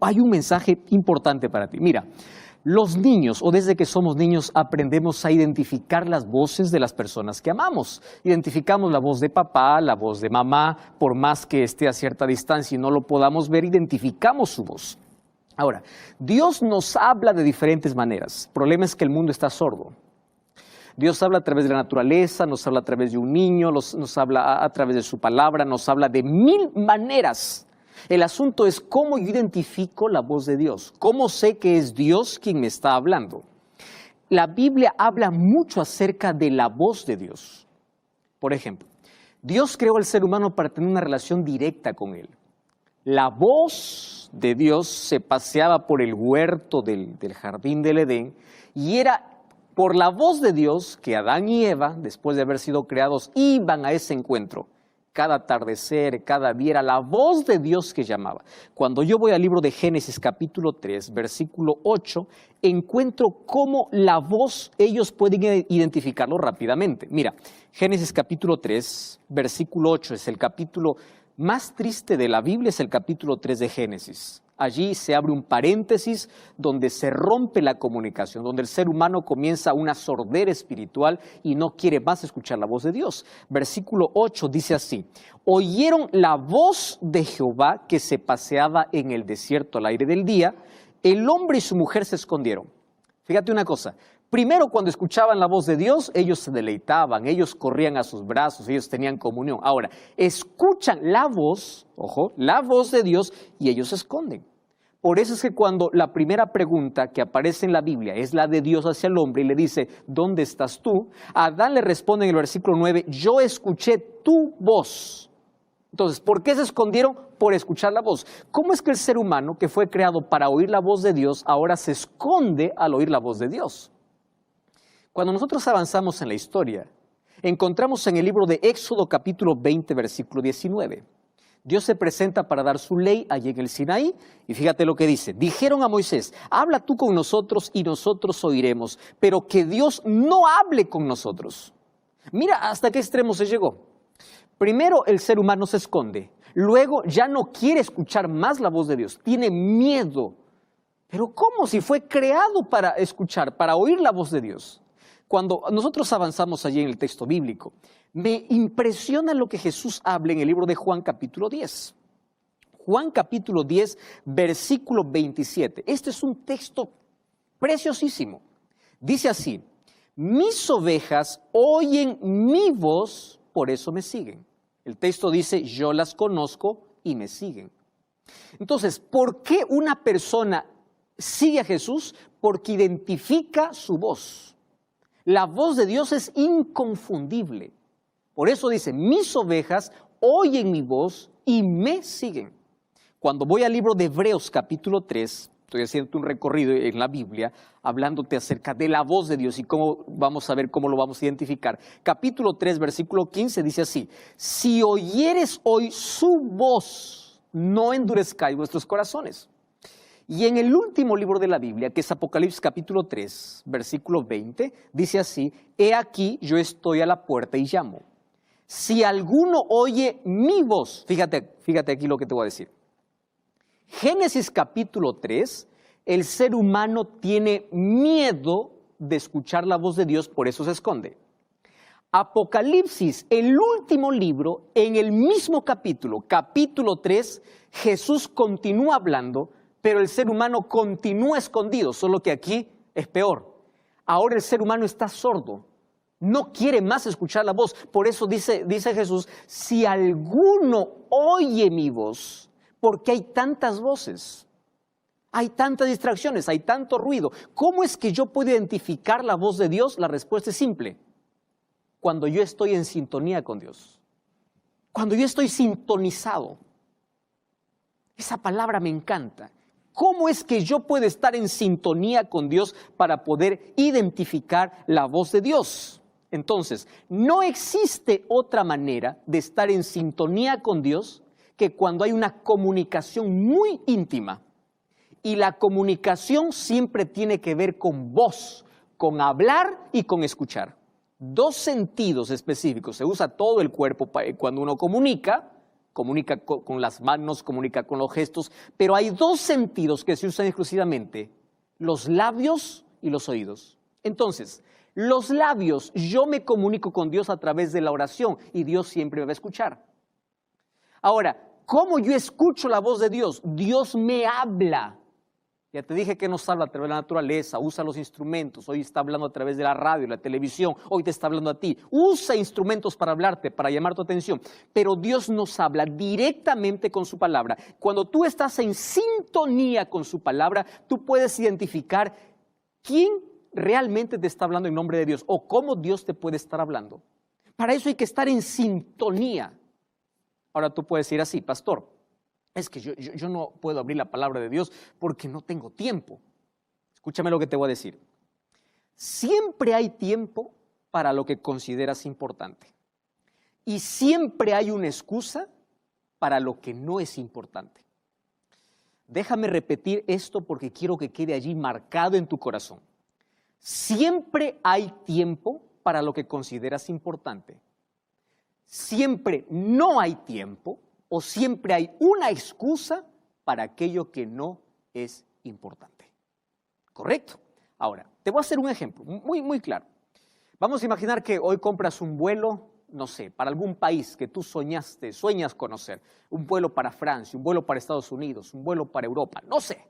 hay un mensaje importante para ti. Mira, los niños, o desde que somos niños, aprendemos a identificar las voces de las personas que amamos. Identificamos la voz de papá, la voz de mamá, por más que esté a cierta distancia y no lo podamos ver, identificamos su voz. Ahora, Dios nos habla de diferentes maneras. El problema es que el mundo está sordo. Dios habla a través de la naturaleza, nos habla a través de un niño, nos habla a través de su palabra, nos habla de 1000 maneras. El asunto es cómo yo identifico la voz de Dios, cómo sé que es Dios quien me está hablando. La Biblia habla mucho acerca de la voz de Dios. Por ejemplo, Dios creó al ser humano para tener una relación directa con él. La voz de Dios se paseaba por el huerto del jardín del Edén y era por la voz de Dios que Adán y Eva, después de haber sido creados, iban a ese encuentro. Cada atardecer, cada día, era la voz de Dios que llamaba. Cuando yo voy al libro de Génesis capítulo 3, versículo 8, encuentro cómo la voz, ellos pueden identificarlo rápidamente. Mira, Génesis capítulo 3, versículo 8, es el capítulo más triste de la Biblia, es el capítulo 3 de Génesis. Allí se abre un paréntesis donde se rompe la comunicación, donde el ser humano comienza una sordera espiritual y no quiere más escuchar la voz de Dios. Versículo 8 dice así: oyeron la voz de Jehová que se paseaba en el desierto al aire del día, el hombre y su mujer se escondieron. Fíjate una cosa, primero cuando escuchaban la voz de Dios, ellos se deleitaban, ellos corrían a sus brazos, ellos tenían comunión. Ahora, escuchan la voz, ojo, la voz de Dios y ellos se esconden. Por eso es que cuando la primera pregunta que aparece en la Biblia es la de Dios hacia el hombre y le dice, ¿dónde estás tú? Adán le responde en el versículo 9, yo escuché tu voz. Entonces, ¿por qué se escondieron? Por escuchar la voz. ¿Cómo es que el ser humano que fue creado para oír la voz de Dios ahora se esconde al oír la voz de Dios? Cuando nosotros avanzamos en la historia, encontramos en el libro de Éxodo capítulo 20, versículo 19. Dios se presenta para dar su ley allí en el Sinaí y fíjate lo que dice. Dijeron a Moisés, habla tú con nosotros y nosotros oiremos, pero que Dios no hable con nosotros. Mira hasta qué extremo se llegó. Primero el ser humano se esconde, luego ya no quiere escuchar más la voz de Dios, tiene miedo. Pero ¿cómo? Si fue creado para escuchar, para oír la voz de Dios. Cuando nosotros avanzamos allí en el texto bíblico, me impresiona lo que Jesús habla en el libro de Juan capítulo 10. Juan capítulo 10, versículo 27. Este es un texto preciosísimo. Dice así, mis ovejas oyen mi voz, por eso me siguen. El texto dice, yo las conozco y me siguen. Entonces, ¿por qué una persona sigue a Jesús? Porque identifica su voz. La voz de Dios es inconfundible. Por eso dice, mis ovejas oyen mi voz y me siguen. Cuando voy al libro de Hebreos capítulo 3, estoy haciendo un recorrido en la Biblia, hablándote acerca de la voz de Dios y cómo vamos a ver cómo lo vamos a identificar. Capítulo 3, versículo 15 dice así, si oyeres hoy su voz, no endurezcáis vuestros corazones. Y en el último libro de la Biblia, que es Apocalipsis capítulo 3, versículo 20, dice así, he aquí yo estoy a la puerta y llamo. Si alguno oye mi voz, fíjate aquí lo que te voy a decir. Génesis capítulo 3, el ser humano tiene miedo de escuchar la voz de Dios, por eso se esconde. Apocalipsis, el último libro, en el mismo capítulo, capítulo 3, Jesús continúa hablando, pero el ser humano continúa escondido, solo que aquí es peor. Ahora el ser humano está sordo, no quiere más escuchar la voz. Por eso dice Jesús, si alguno oye mi voz, porque hay tantas voces, hay tantas distracciones, hay tanto ruido. ¿Cómo es que yo puedo identificar la voz de Dios? La respuesta es simple, cuando yo estoy en sintonía con Dios, cuando yo estoy sintonizado. Esa palabra me encanta. ¿Cómo es que yo puedo estar en sintonía con Dios para poder identificar la voz de Dios? Entonces, no existe otra manera de estar en sintonía con Dios que cuando hay una comunicación muy íntima. Y la comunicación siempre tiene que ver con voz, con hablar y con escuchar. Dos sentidos específicos. Se usa todo el cuerpo cuando uno comunica, comunica con las manos, comunica con los gestos, pero hay dos sentidos que se usan exclusivamente, los labios y los oídos. Entonces, los labios, yo me comunico con Dios a través de la oración y Dios siempre me va a escuchar. Ahora, ¿cómo yo escucho la voz de Dios? Dios me habla. Ya te dije que nos habla a través de la naturaleza, usa los instrumentos, hoy está hablando a través de la radio, la televisión, hoy te está hablando a ti. Usa instrumentos para hablarte, para llamar tu atención, pero Dios nos habla directamente con su palabra. Cuando tú estás en sintonía con su palabra, tú puedes identificar quién realmente te está hablando en nombre de Dios o cómo Dios te puede estar hablando. Para eso hay que estar en sintonía. Ahora tú puedes decir así, pastor, es que yo no puedo abrir la palabra de Dios porque no tengo tiempo. Escúchame lo que te voy a decir. Siempre hay tiempo para lo que consideras importante. Y siempre hay una excusa para lo que no es importante. Déjame repetir esto porque quiero que quede allí marcado en tu corazón. Siempre hay tiempo para lo que consideras importante. Siempre no hay tiempo o siempre hay una excusa para aquello que no es importante. ¿Correcto? Ahora, te voy a hacer un ejemplo muy claro. Vamos a imaginar que hoy compras un vuelo, no sé, para algún país que tú sueñas conocer. Un vuelo para Francia, un vuelo para Estados Unidos, un vuelo para Europa, no sé.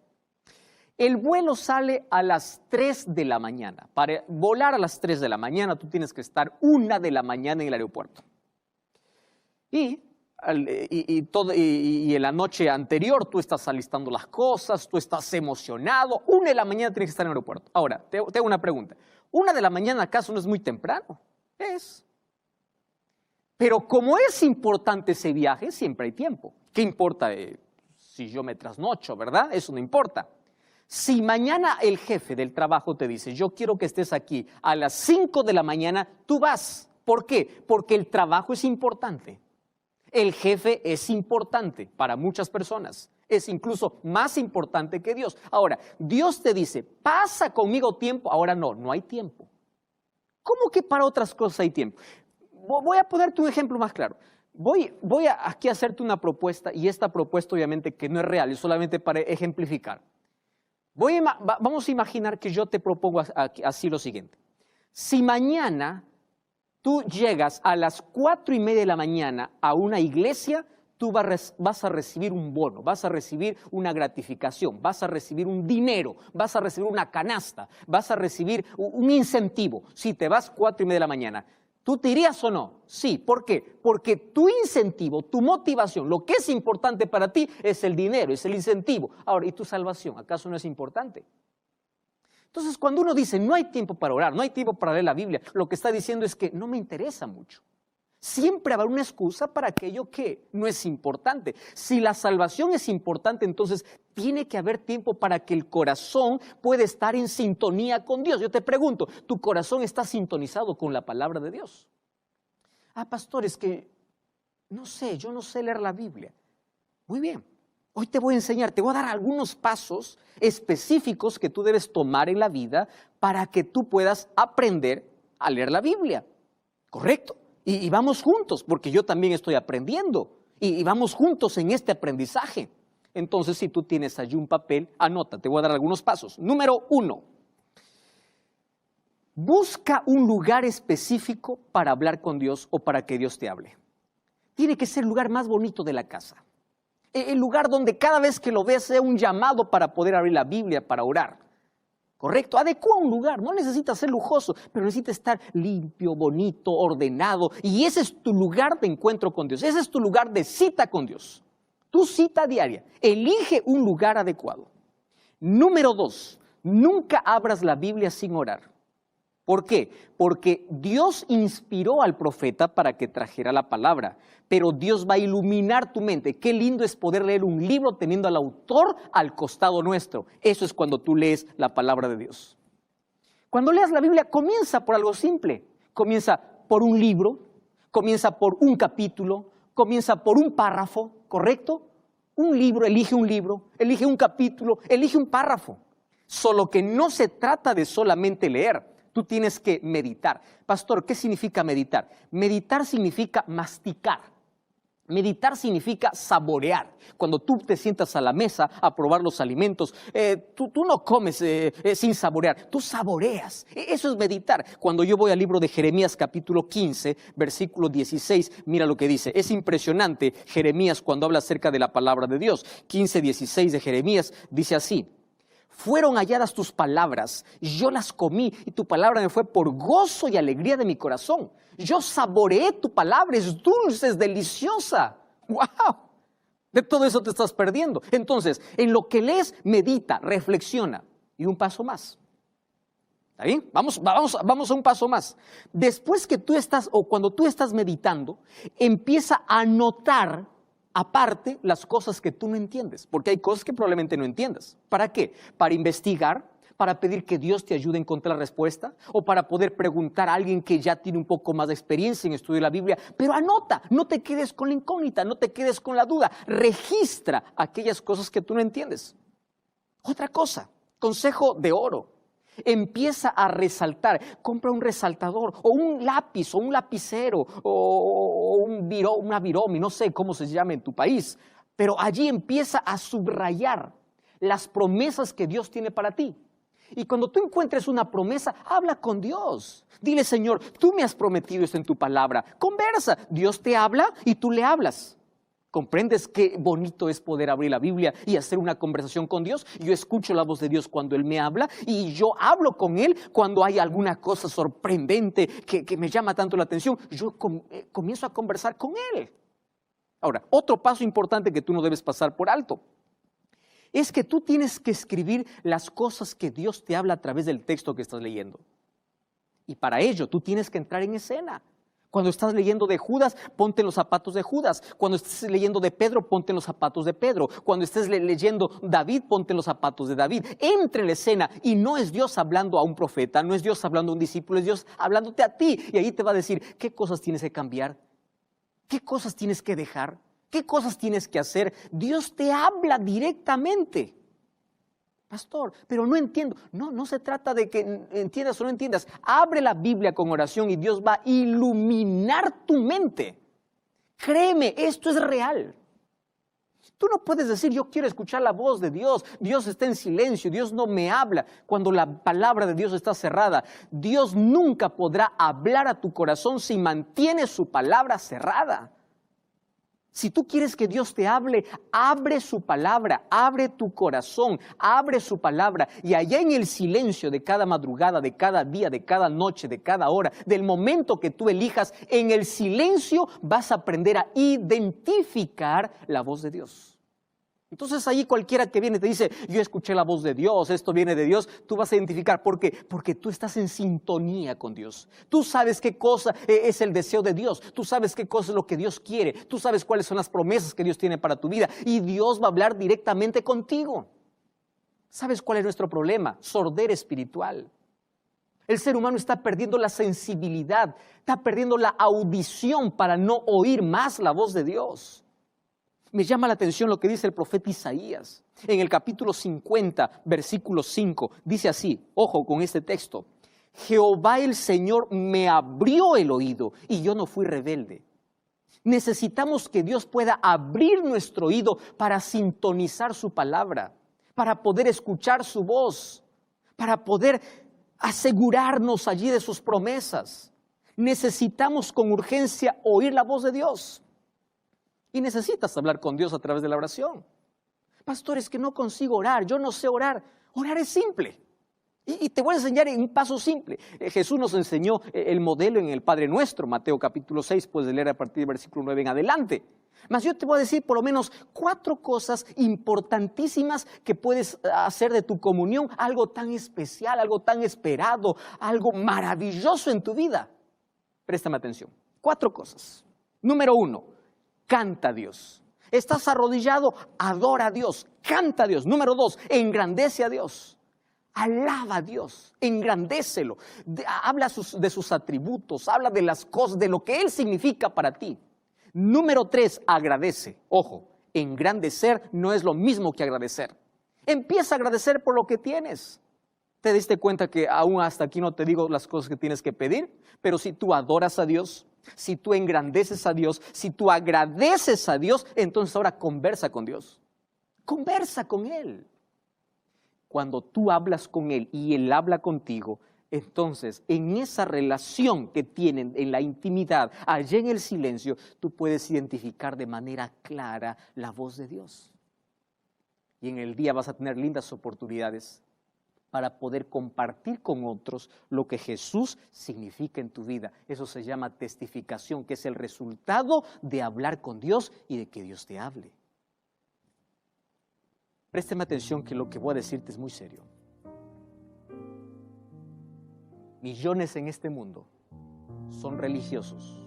El vuelo sale a las 3 de la mañana. Para volar a las 3 de la mañana, tú tienes que estar 1 de la mañana en el aeropuerto. Y en la noche anterior tú estás alistando las cosas, tú estás emocionado. 1 de la mañana tienes que estar en el aeropuerto. Ahora, te hago una pregunta. 1 de la mañana, ¿acaso no es muy temprano? Es. Pero como es importante ese viaje, siempre hay tiempo. ¿Qué importa si yo me trasnocho, verdad? Eso no importa. Si mañana el jefe del trabajo te dice, yo quiero que estés aquí a las 5 de la mañana, tú vas. ¿Por qué? Porque el trabajo es importante. El jefe es importante para muchas personas. Es incluso más importante que Dios. Ahora, Dios te dice, pasa conmigo tiempo. Ahora no hay tiempo. ¿Cómo que para otras cosas hay tiempo? Voy a ponerte un ejemplo más claro. Voy aquí a hacerte una propuesta y esta propuesta obviamente que no es real, es solamente para ejemplificar. Vamos a imaginar que yo te propongo así lo siguiente. Si mañana tú llegas a las 4:30 de la mañana a una iglesia, tú vas a recibir un bono, vas a recibir una gratificación, vas a recibir un dinero, vas a recibir una canasta, vas a recibir un incentivo. Si te vas 4:30 de la mañana, ¿tú te irías o no? Sí, ¿por qué? Porque tu incentivo, tu motivación, lo que es importante para ti es el dinero, es el incentivo. Ahora, ¿y tu salvación? ¿Acaso no es importante? Entonces, cuando uno dice, no hay tiempo para orar, no hay tiempo para leer la Biblia, lo que está diciendo es que no me interesa mucho. Siempre habrá una excusa para aquello que no es importante. Si la salvación es importante, entonces tiene que haber tiempo para que el corazón pueda estar en sintonía con Dios. Yo te pregunto, ¿tu corazón está sintonizado con la palabra de Dios? Pastor, es que no sé, yo no sé leer la Biblia. Muy bien. Hoy te voy a enseñar, te voy a dar algunos pasos específicos que tú debes tomar en la vida para que tú puedas aprender a leer la Biblia. ¿Correcto? Y vamos juntos, porque yo también estoy aprendiendo. Y vamos juntos en este aprendizaje. Entonces, si tú tienes allí un papel, anota, te voy a dar algunos pasos. Número 1. Busca un lugar específico para hablar con Dios o para que Dios te hable. Tiene que ser el lugar más bonito de la casa. El lugar donde cada vez que lo veas sea un llamado para poder abrir la Biblia, para orar. ¿Correcto? Adecua un lugar, no necesita ser lujoso, pero necesita estar limpio, bonito, ordenado. Y ese es tu lugar de encuentro con Dios, ese es tu lugar de cita con Dios. Tu cita diaria, elige un lugar adecuado. Número 2, nunca abras la Biblia sin orar. ¿Por qué? Porque Dios inspiró al profeta para que trajera la palabra, pero Dios va a iluminar tu mente. Qué lindo es poder leer un libro teniendo al autor al costado nuestro. Eso es cuando tú lees la palabra de Dios. Cuando leas la Biblia, comienza por algo simple. Comienza por un libro, comienza por un capítulo, comienza por un párrafo, ¿correcto? Elige un capítulo, elige un párrafo. Solo que no se trata de solamente leer. Tú tienes que meditar. Pastor, ¿qué significa meditar? Meditar significa masticar. Meditar significa saborear. Cuando tú te sientas a la mesa a probar los alimentos, tú no comes sin saborear, tú saboreas. Eso es meditar. Cuando yo voy al libro de Jeremías capítulo 15, versículo 16, mira lo que dice. Es impresionante Jeremías cuando habla acerca de la palabra de Dios. 15:16 de Jeremías dice así: fueron halladas tus palabras, yo las comí y tu palabra me fue por gozo y alegría de mi corazón. Yo saboreé tu palabra, es dulce, es deliciosa. ¡Wow! De todo eso te estás perdiendo. Entonces, en lo que lees, medita, reflexiona. Y un paso más. ¿Está bien? Vamos a un paso más. Después que tú estás, o cuando tú estás meditando, empieza a notar aparte las cosas que tú no entiendes, porque hay cosas que probablemente no entiendas. ¿Para qué? Para investigar, para pedir que Dios te ayude a encontrar la respuesta, o para poder preguntar a alguien que ya tiene un poco más de experiencia en estudiar la Biblia. Pero anota, no te quedes con la incógnita, no te quedes con la duda. Registra aquellas cosas que tú no entiendes. Otra cosa, consejo de oro. Empieza a resaltar, compra un resaltador o un lápiz o un lapicero o una viromi, no sé cómo se llama en tu país, pero allí empieza a subrayar las promesas que Dios tiene para ti. Y cuando tú encuentres una promesa, habla con Dios. Dile: Señor, tú me has prometido esto en tu palabra. Conversa, Dios te habla y tú le hablas. ¿Comprendes qué bonito es poder abrir la Biblia y hacer una conversación con Dios? Yo escucho la voz de Dios cuando Él me habla y yo hablo con Él cuando hay alguna cosa sorprendente que me llama tanto la atención. Yo comienzo a conversar con Él. Ahora, otro paso importante que tú no debes pasar por alto es que tú tienes que escribir las cosas que Dios te habla a través del texto que estás leyendo. Y para ello tú tienes que entrar en escena. Cuando estás leyendo de Judas, ponte en los zapatos de Judas. Cuando estés leyendo de Pedro, ponte en los zapatos de Pedro. Cuando estés leyendo David, ponte en los zapatos de David. Entre en la escena y no es Dios hablando a un profeta, no es Dios hablando a un discípulo, es Dios hablándote a ti. Y ahí te va a decir qué cosas tienes que cambiar, qué cosas tienes que dejar, qué cosas tienes que hacer. Dios te habla directamente. Pastor, pero no entiendo. No se trata de que entiendas o no entiendas. Abre la Biblia con oración y Dios va a iluminar tu mente. Créeme, esto es real. Tú no puedes decir: yo quiero escuchar la voz de Dios. Dios está en silencio, Dios no me habla. Cuando la palabra de Dios está cerrada, Dios nunca podrá hablar a tu corazón si mantienes su palabra cerrada. Si tú quieres que Dios te hable, abre su palabra, abre tu corazón, abre su palabra. Y allá en el silencio de cada madrugada, de cada día, de cada noche, de cada hora, del momento que tú elijas, en el silencio vas a aprender a identificar la voz de Dios. Entonces ahí cualquiera que viene te dice: yo escuché la voz de Dios, esto viene de Dios, tú vas a identificar. ¿Por qué? Porque tú estás en sintonía con Dios. Tú sabes qué cosa es el deseo de Dios, tú sabes qué cosa es lo que Dios quiere, tú sabes cuáles son las promesas que Dios tiene para tu vida y Dios va a hablar directamente contigo. ¿Sabes cuál es nuestro problema? Sordera espiritual. El ser humano está perdiendo la sensibilidad, está perdiendo la audición para no oír más la voz de Dios. Me llama la atención lo que dice el profeta Isaías. En el capítulo 50, versículo 5, dice así, ojo con este texto: Jehová el Señor me abrió el oído y yo no fui rebelde. Necesitamos que Dios pueda abrir nuestro oído para sintonizar su palabra, para poder escuchar su voz, para poder asegurarnos allí de sus promesas. Necesitamos con urgencia oír la voz de Dios. Y necesitas hablar con Dios a través de la oración. Pastor, es que no consigo orar, yo no sé orar. Orar es simple. Y te voy a enseñar en un paso simple. Jesús nos enseñó el modelo en el Padre Nuestro, Mateo capítulo 6, puedes leer a partir del versículo 9 en adelante. Mas yo te voy a decir por lo menos 4 cosas importantísimas que puedes hacer de tu comunión algo tan especial, algo tan esperado, algo maravilloso en tu vida. Préstame atención. 4 cosas. Número 1. Canta a Dios. Estás arrodillado, adora a Dios, canta a Dios. Número 2, engrandece a Dios. Alaba a Dios, engrandécelo. Habla de sus atributos, habla de las cosas, de lo que Él significa para ti. Número 3, agradece. Ojo, engrandecer no es lo mismo que agradecer. Empieza a agradecer por lo que tienes. ¿Te diste cuenta que aún hasta aquí no te digo las cosas que tienes que pedir? Pero si tú adoras a Dios, Si tú engrandeces a Dios, si tú agradeces a Dios, entonces ahora conversa con Dios. Conversa con Él. Cuando tú hablas con Él y Él habla contigo, entonces en esa relación que tienen en la intimidad, allá en el silencio, tú puedes identificar de manera clara la voz de Dios. Y en el día vas a tener lindas oportunidades para poder compartir con otros lo que Jesús significa en tu vida. Eso se llama testificación, que es el resultado de hablar con Dios y de que Dios te hable. Présteme atención que lo que voy a decirte es muy serio. Millones en este mundo son religiosos,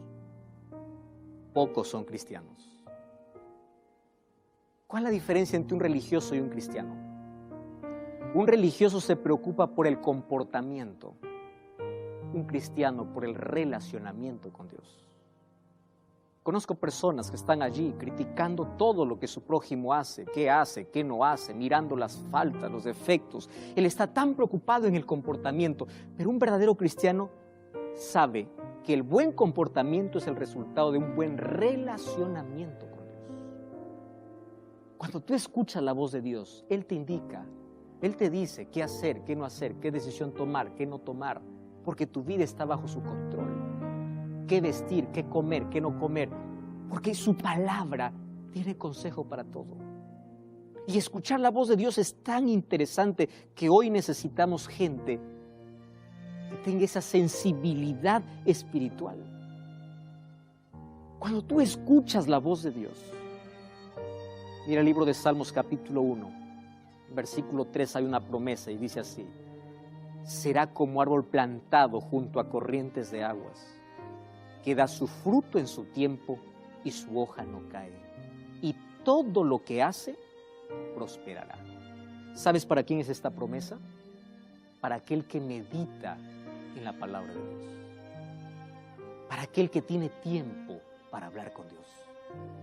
pocos son cristianos. ¿Cuál es la diferencia entre un religioso y un cristiano? Un religioso se preocupa por el comportamiento, un cristiano por el relacionamiento con Dios. Conozco personas que están allí criticando todo lo que su prójimo hace, qué no hace, mirando las faltas, los defectos. Él está tan preocupado en el comportamiento, pero un verdadero cristiano sabe que el buen comportamiento es el resultado de un buen relacionamiento con Dios. Cuando tú escuchas la voz de Dios, Él te indica, Él te dice qué hacer, qué no hacer, qué decisión tomar, qué no tomar, porque tu vida está bajo su control. Qué vestir, qué comer, qué no comer, porque su palabra tiene consejo para todo. Y escuchar la voz de Dios es tan interesante que hoy necesitamos gente que tenga esa sensibilidad espiritual. Cuando tú escuchas la voz de Dios, mira el libro de Salmos capítulo 1, versículo 3, hay una promesa y dice así: será como árbol plantado junto a corrientes de aguas, que da su fruto en su tiempo y su hoja no cae, y todo lo que hace prosperará. ¿Sabes para quién es esta promesa? Para aquel que medita en la palabra de Dios, para aquel que tiene tiempo para hablar con Dios,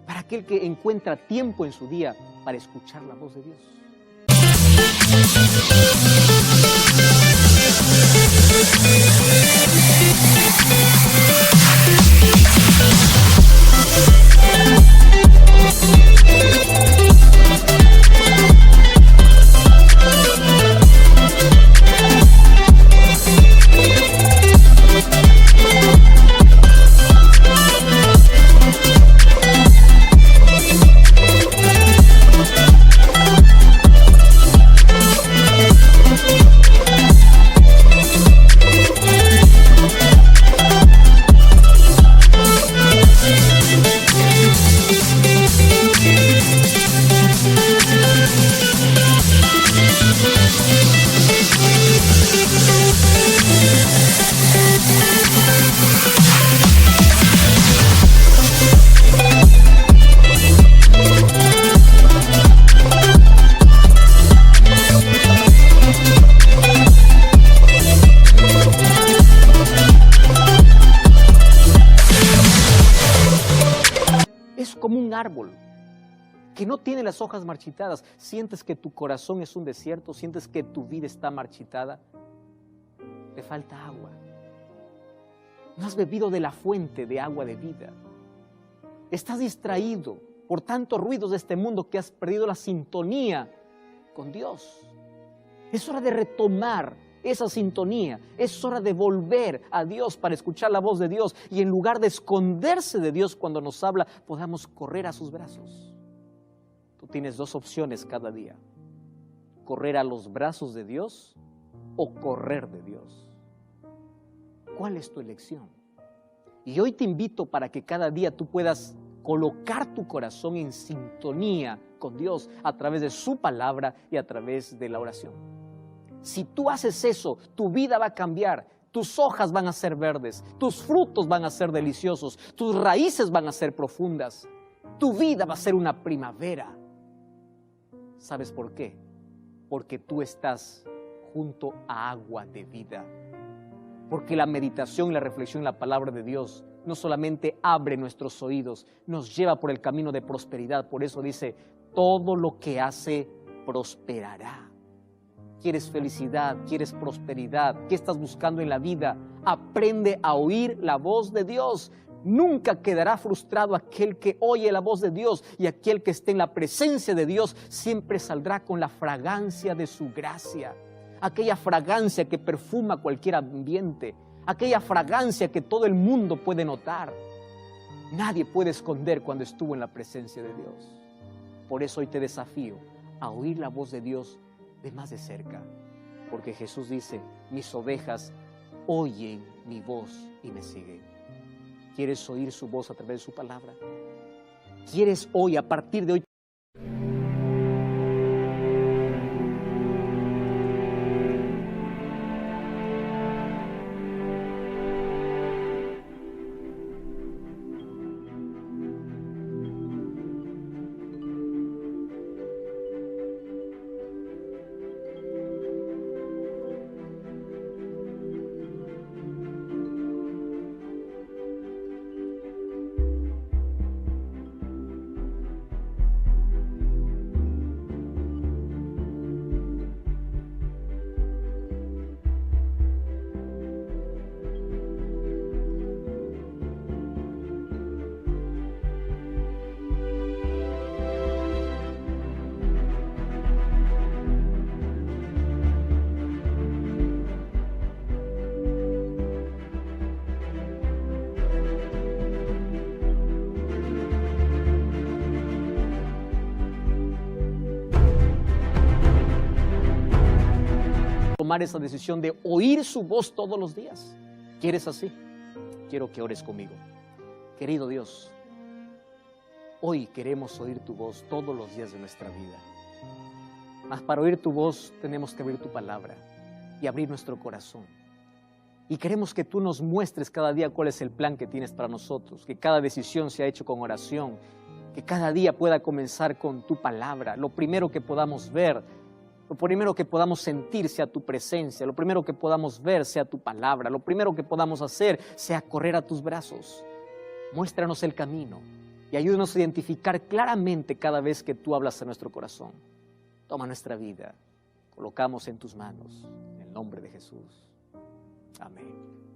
para aquel que encuentra tiempo en su día para escuchar la voz de Dios. Como un árbol que no tiene las hojas marchitadas. Sientes que tu corazón es un desierto, sientes que tu vida está marchitada, te falta agua. No has bebido de la fuente de agua de vida. Estás distraído por tantos ruidos de este mundo que has perdido la sintonía con Dios. Es hora de retomar esa sintonía, es hora de volver a Dios para escuchar la voz de Dios y en lugar de esconderse de Dios cuando nos habla, podamos correr a sus brazos. Tú tienes dos opciones cada día: correr a los brazos de Dios o correr de Dios. ¿Cuál es tu elección? Y hoy te invito para que cada día tú puedas colocar tu corazón en sintonía con Dios a través de su palabra y a través de la oración. Si tú haces eso, tu vida va a cambiar, tus hojas van a ser verdes, tus frutos van a ser deliciosos, tus raíces van a ser profundas, tu vida va a ser una primavera. ¿Sabes por qué? Porque tú estás junto a agua de vida. Porque la meditación y la reflexión en la palabra de Dios no solamente abre nuestros oídos, nos lleva por el camino de prosperidad. Por eso dice, todo lo que hace prosperará. ¿Quieres felicidad? ¿Quieres prosperidad? ¿Qué estás buscando en la vida? Aprende a oír la voz de Dios. Nunca quedará frustrado aquel que oye la voz de Dios, y aquel que esté en la presencia de Dios siempre saldrá con la fragancia de su gracia. Aquella fragancia que perfuma cualquier ambiente, aquella fragancia que todo el mundo puede notar. Nadie puede esconder cuando estuvo en la presencia de Dios. Por eso hoy te desafío a oír la voz de Dios de más de cerca, porque Jesús dice: mis ovejas oyen mi voz y me siguen. ¿Quieres oír su voz a través de su palabra? ¿Quieres hoy, a partir de hoy, tomar esa decisión de oír su voz todos los días? ¿Quieres así? Quiero que ores conmigo. Querido Dios, hoy queremos oír tu voz todos los días de nuestra vida. Mas para oír tu voz tenemos que abrir tu palabra y abrir nuestro corazón. Y queremos que tú nos muestres cada día cuál es el plan que tienes para nosotros, que cada decisión sea hecho con oración, que cada día pueda comenzar con tu palabra. Lo primero que podamos ver, lo primero que podamos sentir sea tu presencia, lo primero que podamos ver sea tu palabra, lo primero que podamos hacer sea correr a tus brazos. Muéstranos el camino y ayúdanos a identificar claramente cada vez que tú hablas a nuestro corazón. Toma nuestra vida, colocamos en tus manos, en el nombre de Jesús. Amén.